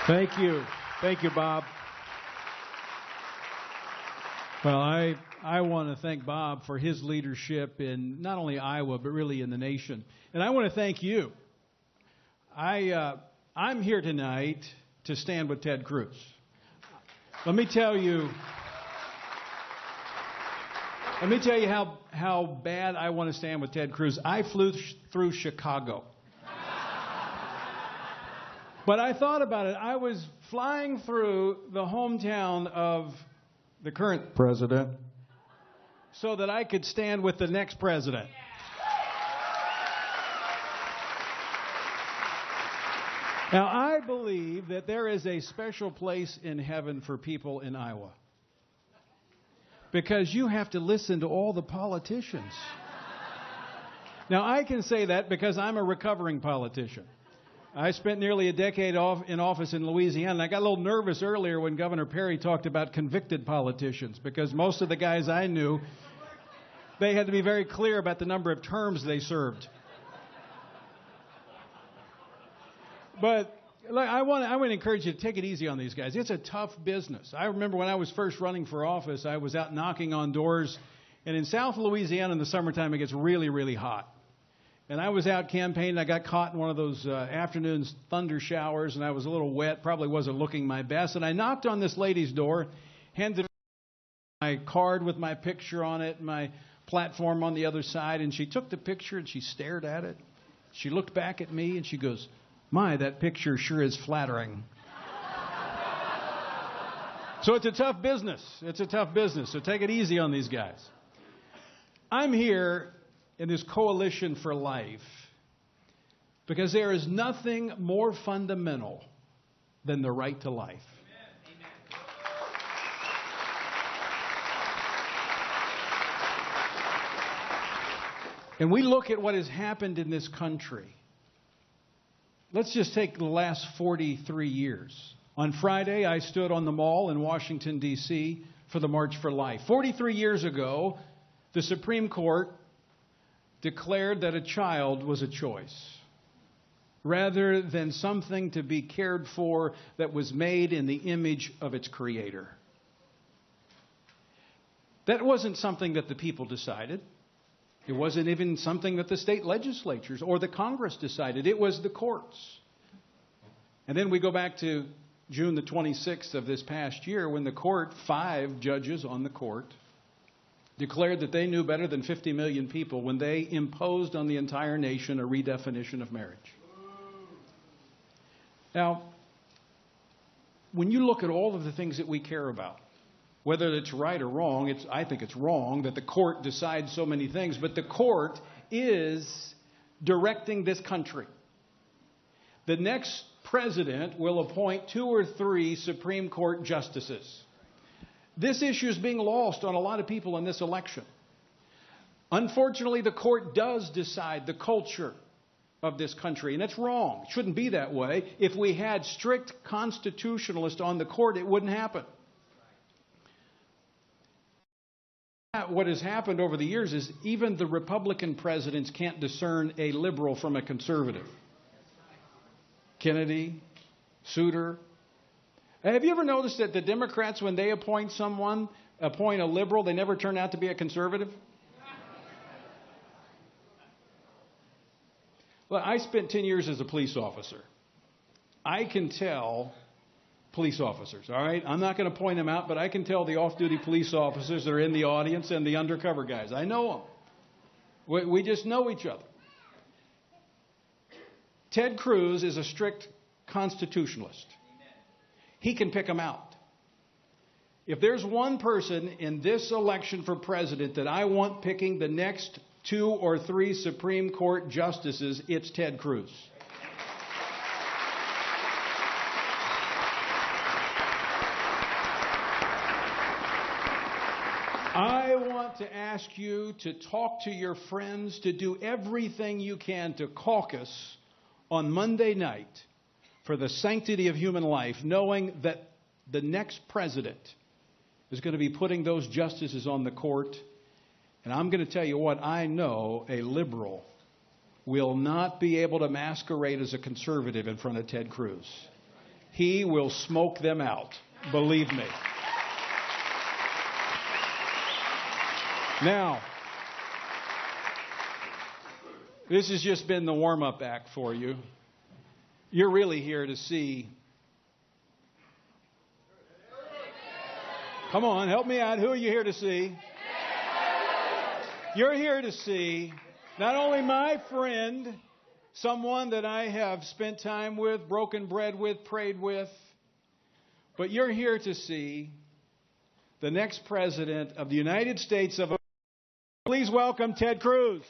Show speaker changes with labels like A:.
A: Thank you. Thank you, Bob. Well, I want to thank Bob for his leadership in not only Iowa, but really in the nation. And I want to thank you. I'm here tonight to stand with Ted Cruz. Let me tell you how bad I want to stand with Ted Cruz. I flew through Chicago. But I thought about it. I was flying through the hometown of the current president so that I could stand with the next president. Now, I believe that there is a special place in heaven for people in Iowa, because you have to listen to all the politicians. Now, I can say that because I'm a recovering politician. I spent nearly a decade in office in Louisiana, and I got a little nervous earlier when Governor Perry talked about convicted politicians, because most of the guys I knew, they had to be very clear about the number of terms they served. But look, I want to encourage you to take it easy on these guys. It's a tough business. I remember when I was first running for office, I was out knocking on doors, and in South Louisiana in the summertime, it gets really, really hot. And I was out campaigning. I got caught in one of those afternoon thunder showers, and I was a little wet, probably wasn't looking my best. And I knocked on this lady's door, handed her my card with my picture on it, my platform on the other side, and she took the picture and she stared at it. She looked back at me and she goes, "My, that picture sure is flattering." So it's a tough business. It's a tough business. So take it easy on these guys. I'm here in this Coalition for Life because there is nothing more fundamental than the right to life. Amen. And we look at what has happened in this country. Let's just take the last 43 years. On Friday, I stood on the Mall in Washington, D.C. for the March for Life. 43 years ago, the Supreme Court declared that a child was a choice, rather than something to be cared for that was made in the image of its creator. That wasn't something that the people decided. It wasn't even something that the state legislatures or the Congress decided. It was the courts. And then we go back to June the 26th of this past year when the court, 5 judges on the court, declared that they knew better than 50 million people when they imposed on the entire nation a redefinition of marriage. Now, when you look at all of the things that we care about, whether it's right or wrong, I think it's wrong that the court decides so many things, but the court is directing this country. The next president will appoint 2 or 3 Supreme Court justices. This issue is being lost on a lot of people in this election. Unfortunately, the court does decide the culture of this country, and it's wrong. It shouldn't be that way. If we had strict constitutionalists on the court, it wouldn't happen. What has happened over the years is even the Republican presidents can't discern a liberal from a conservative. Kennedy, Souter. Have you ever noticed that the Democrats, when they appoint a liberal, they never turn out to be a conservative? Well, I spent 10 years as a police officer. I can tell police officers, all right? I'm not going to point them out, but I can tell the off-duty police officers that are in the audience and the undercover guys. I know them. We just know each other. Ted Cruz is a strict constitutionalist. He can pick them out. If there's one person in this election for president that I want picking the next 2 or 3 Supreme Court justices, it's Ted Cruz. I want to ask you to talk to your friends, to do everything you can to caucus on Monday night for the sanctity of human life, knowing that the next president is going to be putting those justices on the court. And I'm going to tell you what, I know a liberal will not be able to masquerade as a conservative in front of Ted Cruz. he will smoke them out. Believe me. Now, this has just been the warm-up act for you. You're really here to see. Come on, help me out. Who are you here to see? You're here to see not only my friend, someone that I have spent time with, broken bread with, prayed with, but you're here to see the next president of the United States of America. Please welcome Ted Cruz.